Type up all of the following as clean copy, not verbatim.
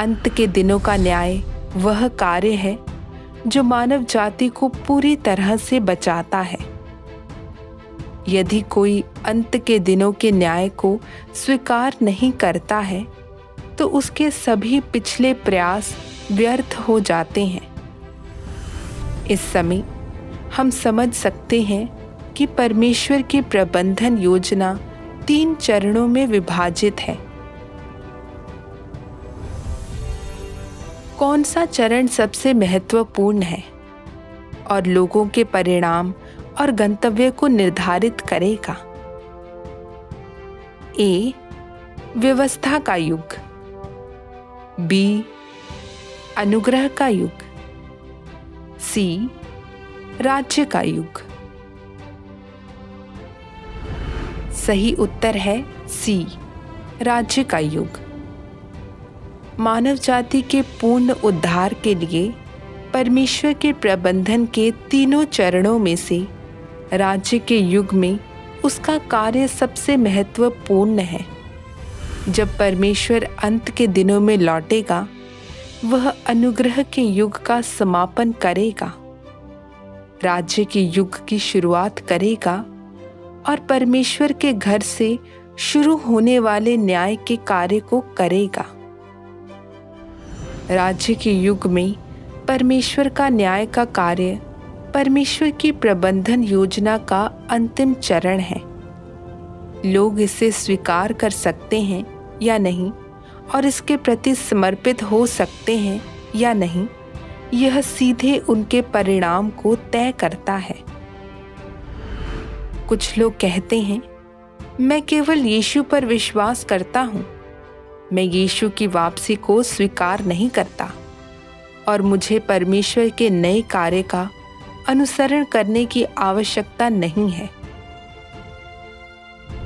अंत के दिनों का न्याय वह कार्य है जो मानव जाति को पूरी तरह से बचाता है। यदि कोई अंत के दिनों के न्याय को स्वीकार नहीं करता है तो उसके सभी पिछले प्रयास व्यर्थ हो जाते हैं। इस समय हम समझ सकते हैं कि परमेश्वर की प्रबंधन योजना 3 चरणों में विभाजित है। कौन सा चरण सबसे महत्वपूर्ण है और लोगों के परिणाम और गंतव्य को निर्धारित करेगा? ए, व्यवस्था का युग। बी, अनुग्रह का युग। सी, राज्य का युग। सही उत्तर है सी, राज्य का युग। मानव जाति के पूर्ण उद्धार के लिए परमेश्वर के प्रबंधन के 3 चरणों में से राज्य के युग में उसका कार्य सबसे महत्वपूर्ण है। जब परमेश्वर अंत के दिनों में लौटेगा, वह अनुग्रह के युग का समापन करेगा, राज्य के युग की शुरुआत करेगा और परमेश्वर के घर से शुरू होने वाले न्याय के कार्य को करेगा। राज्य के युग में परमेश्वर का न्याय का कार्य परमेश्वर की प्रबंधन योजना का अंतिम चरण है। लोग इसे स्वीकार कर सकते हैं या नहीं और इसके प्रति समर्पित हो सकते हैं या नहीं, यह सीधे उनके परिणाम को तय करता है। कुछ लोग कहते हैं, मैं केवल यीशु पर विश्वास करता हूँ, मैं यीशु की वापसी को स्वीकार नहीं करता और मुझे परमेश्वर के नए कार्य का अनुसरण करने की आवश्यकता नहीं है।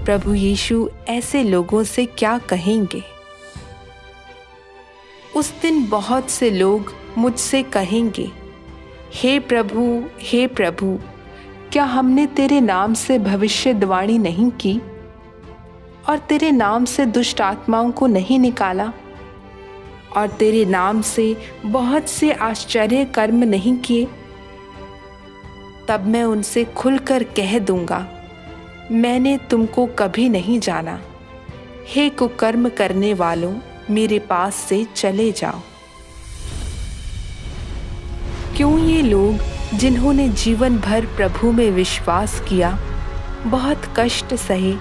प्रभु यीशु ऐसे लोगों से क्या कहेंगे? उस दिन बहुत से लोग मुझसे कहेंगे, हे प्रभु, क्या हमने तेरे नाम से भविष्यवाणी नहीं की और तेरे नाम से दुष्ट आत्माओं को नहीं निकाला और तेरे नाम से बहुत से आश्चर्य कर्म नहीं किए? तब मैं उनसे खुलकर कह दूंगा, मैंने तुमको कभी नहीं जाना। हे कुकर्म करने वालों, मेरे पास से चले जाओ। क्यों ये लोग जिन्होंने जीवन भर प्रभु में विश्वास किया, बहुत कष्ट सहे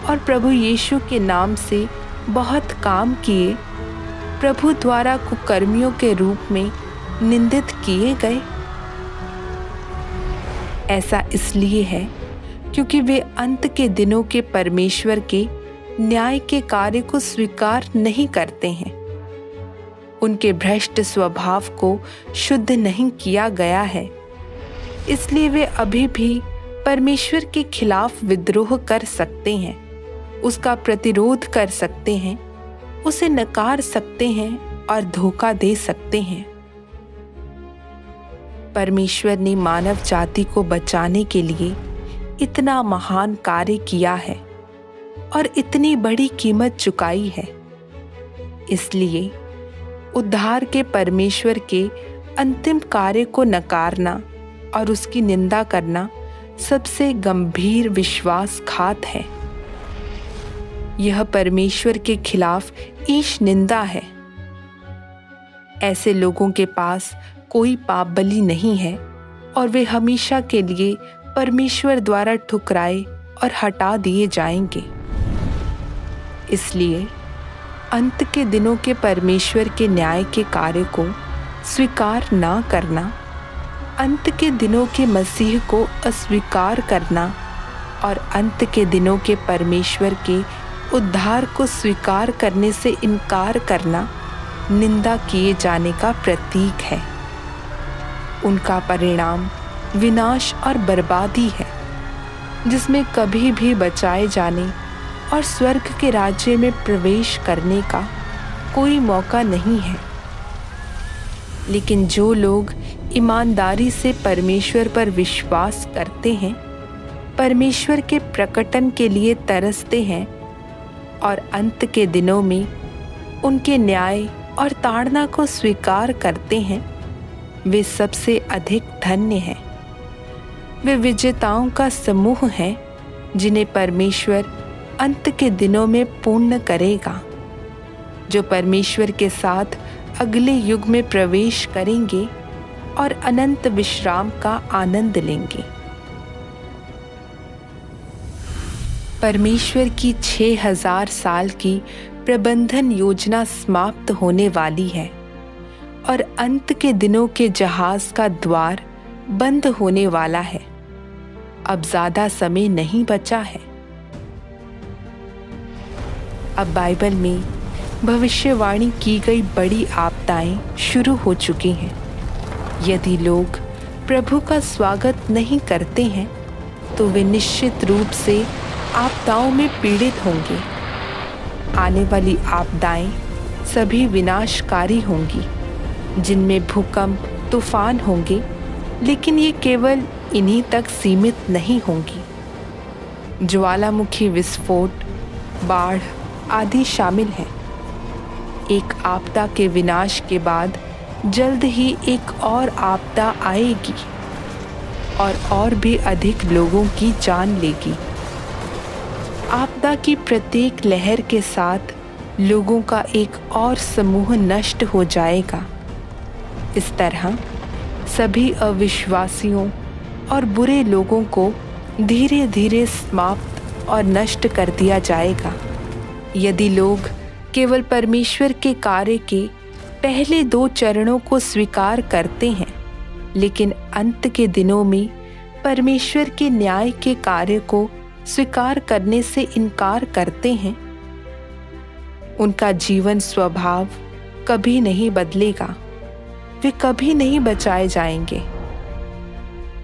और प्रभु यीशु के नाम से बहुत काम किए, प्रभु द्वारा कुकर्मियों के रूप में निंदित किए गए? ऐसा इसलिए है क्योंकि वे अंत के दिनों के परमेश्वर के न्याय के कार्य को स्वीकार नहीं करते हैं। उनके भ्रष्ट स्वभाव को शुद्ध नहीं किया गया है, इसलिए वे अभी भी परमेश्वर के खिलाफ विद्रोह कर सकते हैं, उसका प्रतिरोध कर सकते हैं, उसे नकार सकते हैं और धोखा दे सकते हैं। परमेश्वर ने मानव जाति को बचाने के लिए इतना महान कार्य किया है और इतनी बड़ी कीमत चुकाई है। इसलिए उद्धार के परमेश्वर के अंतिम कार्य को नकारना और उसकी निंदा करना सबसे गंभीर विश्वासघात है। यह परमेश्वर के खिलाफ ईश निंदा है। ऐसे लोगों के पास कोई पाप बलि नहीं है और वे हमेशा के लिए परमेश्वर द्वारा ठुकराए और हटा दिए जाएंगे। इसलिए अंत के दिनों के परमेश्वर के न्याय के कार्य को स्वीकार ना करना, अंत के दिनों के मसीह को अस्वीकार करना और अंत के दिनों के परमेश्वर के उद्धार को स्वीकार करने से इनकार करना निंदा किए जाने का प्रतीक है। उनका परिणाम विनाश और बर्बादी है, जिसमें कभी भी बचाए जाने और स्वर्ग के राज्य में प्रवेश करने का कोई मौका नहीं है। लेकिन जो लोग ईमानदारी से परमेश्वर पर विश्वास करते हैं, परमेश्वर के प्रकटन के लिए तरसते हैं और अंत के दिनों में उनके न्याय और ताड़ना को स्वीकार करते हैं, वे सबसे अधिक धन्य हैं। वे विजेताओं का समूह है जिन्हें परमेश्वर अंत के दिनों में पूर्ण करेगा, जो परमेश्वर के साथ अगले युग में प्रवेश करेंगे और अनंत विश्राम का आनंद लेंगे। परमेश्वर की 6000 साल की प्रबंधन योजना समाप्त होने वाली है और अंत के दिनों के जहाज का द्वार बंद होने वाला है। अब ज्यादा समय नहीं बचा है। अब बाइबल में भविष्यवाणी की गई बड़ी आपदाएं शुरू हो चुकी हैं। यदि लोग प्रभु का स्वागत नहीं करते हैं तो वे निश्चित रूप से आपदाओं में पीड़ित होंगे। आने वाली आपदाएं सभी विनाशकारी होंगी, जिनमें भूकंप, तूफान होंगे, लेकिन ये केवल इन्हीं तक सीमित नहीं होंगी। ज्वालामुखी विस्फोट, बाढ़ आदि शामिल हैं। एक आपदा के विनाश के बाद जल्द ही एक और आपदा आएगी और भी अधिक लोगों की जान लेगी। आपदा की प्रत्येक लहर के साथ लोगों का एक और समूह नष्ट हो जाएगा। इस तरह सभी अविश्वासियों और बुरे लोगों को धीरे धीरे समाप्त और नष्ट कर दिया जाएगा। यदि लोग केवल परमेश्वर के कार्य के पहले 2 चरणों को स्वीकार करते हैं, लेकिन अंत के दिनों में परमेश्वर के न्याय के कार्य को स्वीकार करने से इनकार करते हैं, उनका जीवन स्वभाव कभी नहीं बदलेगा। वे कभी नहीं बचाए जाएंगे।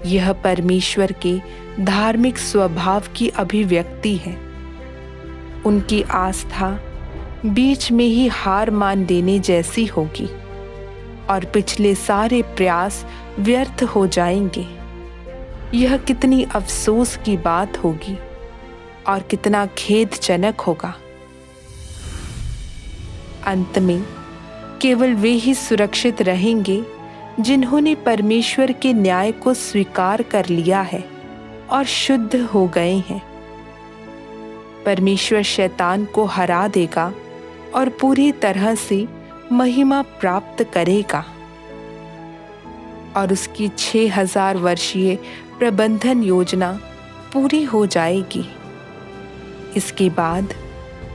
यह परमेश्वर के धार्मिक स्वभाव की अभिव्यक्ति है। उनकी आस्था बीच में ही हार मान देने जैसी होगी और पिछले सारे प्रयास व्यर्थ हो जाएंगे। यह कितनी अफसोस की बात होगी और कितना खेदजनक होगा। अंत में केवल वे ही सुरक्षित रहेंगे जिन्होंने परमेश्वर के न्याय को स्वीकार कर लिया है और शुद्ध हो गए हैं। परमेश्वर शैतान को हरा देगा और पूरी तरह से महिमा प्राप्त करेगा और उसकी 6000 वर्षीय प्रबंधन योजना पूरी हो जाएगी। इसके बाद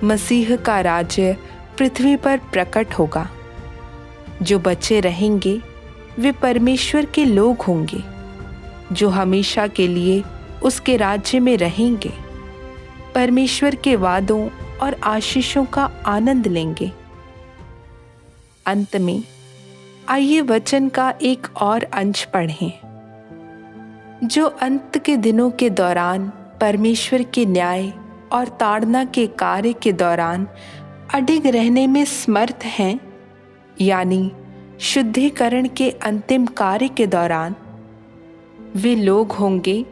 मसीह का राज्य पृथ्वी पर प्रकट होगा। जो बचे रहेंगे वे परमेश्वर के लोग होंगे, जो हमेशा के लिए उसके राज्य में रहेंगे, परमेश्वर के वादों और आशीषों का आनंद लेंगे। अंत में आइए वचन का एक और अंश पढ़ें, जो अंत के दिनों के दौरान परमेश्वर के न्याय और ताड़ना के कार्य के दौरान अडिग रहने में समर्थ हैं, यानी शुद्धिकरण के अंतिम कार्य के दौरान। वे लोग होंगे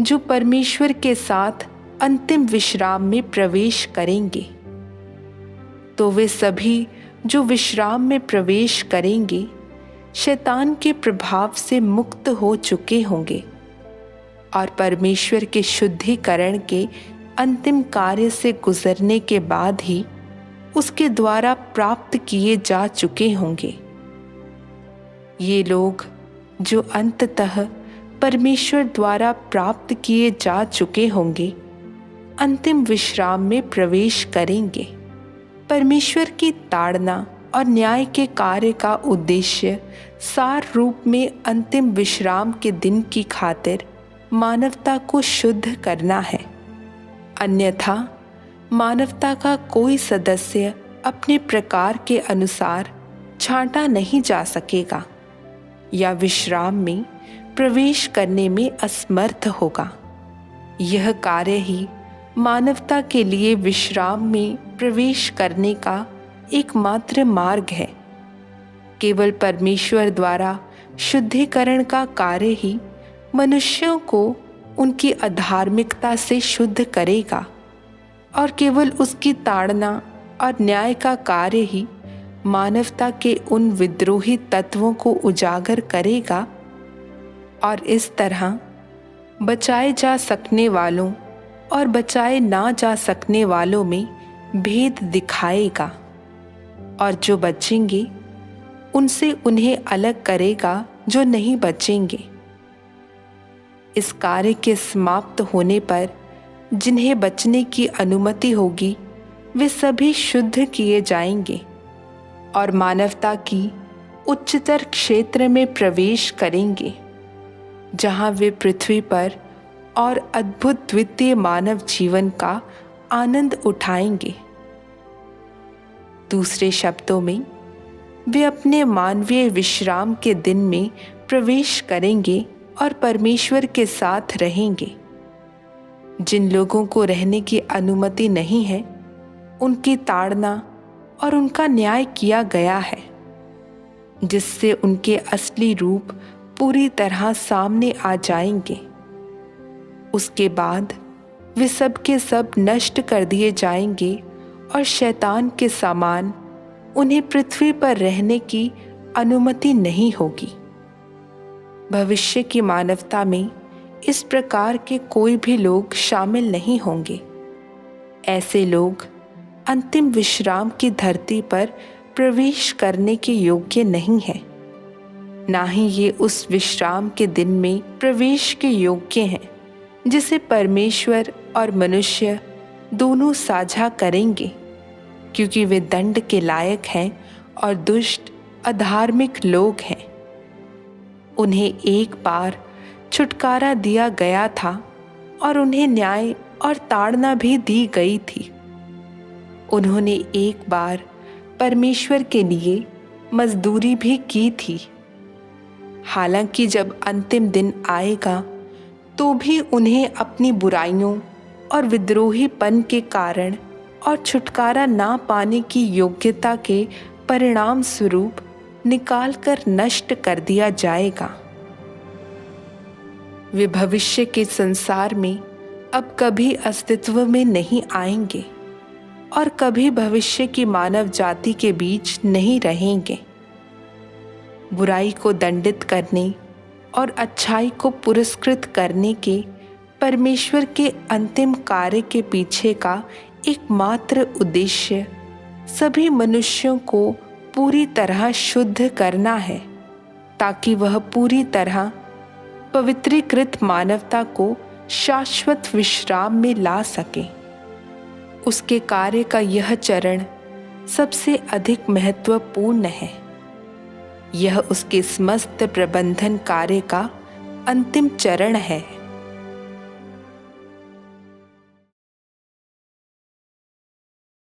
जो परमेश्वर के साथ अंतिम विश्राम में प्रवेश करेंगे। तो वे सभी जो विश्राम में प्रवेश करेंगे शैतान के प्रभाव से मुक्त हो चुके होंगे और परमेश्वर के शुद्धिकरण के अंतिम कार्य से गुजरने के बाद ही उसके द्वारा प्राप्त किए जा चुके होंगे। ये लोग जो अंततः परमेश्वर द्वारा प्राप्त किए जा चुके होंगे अंतिम विश्राम में प्रवेश करेंगे। परमेश्वर की ताड़ना और न्याय के कार्य का उद्देश्य सार रूप में अंतिम विश्राम के दिन की खातिर मानवता को शुद्ध करना है। अन्यथा मानवता का कोई सदस्य अपने प्रकार के अनुसार छांटा नहीं जा सकेगा या विश्राम में प्रवेश करने में असमर्थ होगा। यह कार्य ही मानवता के लिए विश्राम में प्रवेश करने का एकमात्र मार्ग है। केवल परमेश्वर द्वारा शुद्धिकरण का कार्य ही मनुष्यों को उनकी अधार्मिकता से शुद्ध करेगा और केवल उसकी ताड़ना और न्याय का कार्य ही मानवता के उन विद्रोही तत्वों को उजागर करेगा और इस तरह बचाए जा सकने वालों और बचाए ना जा सकने वालों में भेद दिखाएगा, और जो बचेंगे उनसे उन्हें अलग करेगा जो नहीं बचेंगे। इस कार्य के समाप्त होने पर जिन्हें बचने की अनुमति होगी वे सभी शुद्ध किए जाएंगे और मानवता की उच्चतर क्षेत्र में प्रवेश करेंगे, जहां वे पृथ्वी पर और अद्भुत द्वितीय मानव जीवन का आनंद उठाएंगे। दूसरे शब्दों में, वे अपने मानवीय विश्राम के दिन में प्रवेश करेंगे और परमेश्वर के साथ रहेंगे। जिन लोगों को रहने की अनुमति नहीं है, उनकी ताड़ना और उनका न्याय किया गया है, जिससे उनके असली रूप पूरी तरह सामने आ जाएंगे। उसके बाद वे सब के सब नष्ट कर दिए जाएंगे और शैतान के समान उन्हें पृथ्वी पर रहने की अनुमति नहीं होगी। भविष्य की मानवता में इस प्रकार के कोई भी लोग शामिल नहीं होंगे। ऐसे लोग अंतिम विश्राम की धरती पर प्रवेश करने के योग्य नहीं हैं, ना ही ये उस विश्राम के दिन में प्रवेश के योग्य हैं जिसे परमेश्वर और मनुष्य दोनों साझा करेंगे, क्योंकि वे दंड के लायक हैं और दुष्ट अधार्मिक लोग हैं। उन्हें एक बार छुटकारा दिया गया था और उन्हें न्याय और ताड़ना भी दी गई थी। उन्होंने एक बार परमेश्वर के लिए मजदूरी भी की थी। हालांकि जब अंतिम दिन आएगा तो भी उन्हें अपनी बुराइयों और विद्रोहीपन के कारण और छुटकारा ना पाने की योग्यता के परिणाम स्वरूप निकालकर नष्ट कर दिया जाएगा। वे भविष्य के संसार में अब कभी अस्तित्व में नहीं आएंगे और कभी भविष्य की मानव जाति के बीच नहीं रहेंगे। बुराई को दंडित करने और अच्छाई को पुरस्कृत करने के परमेश्वर के अंतिम कार्य के पीछे का एकमात्र उद्देश्य सभी मनुष्यों को पूरी तरह शुद्ध करना है, ताकि वह पूरी तरह पवित्रीकृत मानवता को शाश्वत विश्राम में ला सके। उसके कार्य का यह चरण सबसे अधिक महत्वपूर्ण है। यह उसके समस्त प्रबंधन कार्य का अंतिम चरण है।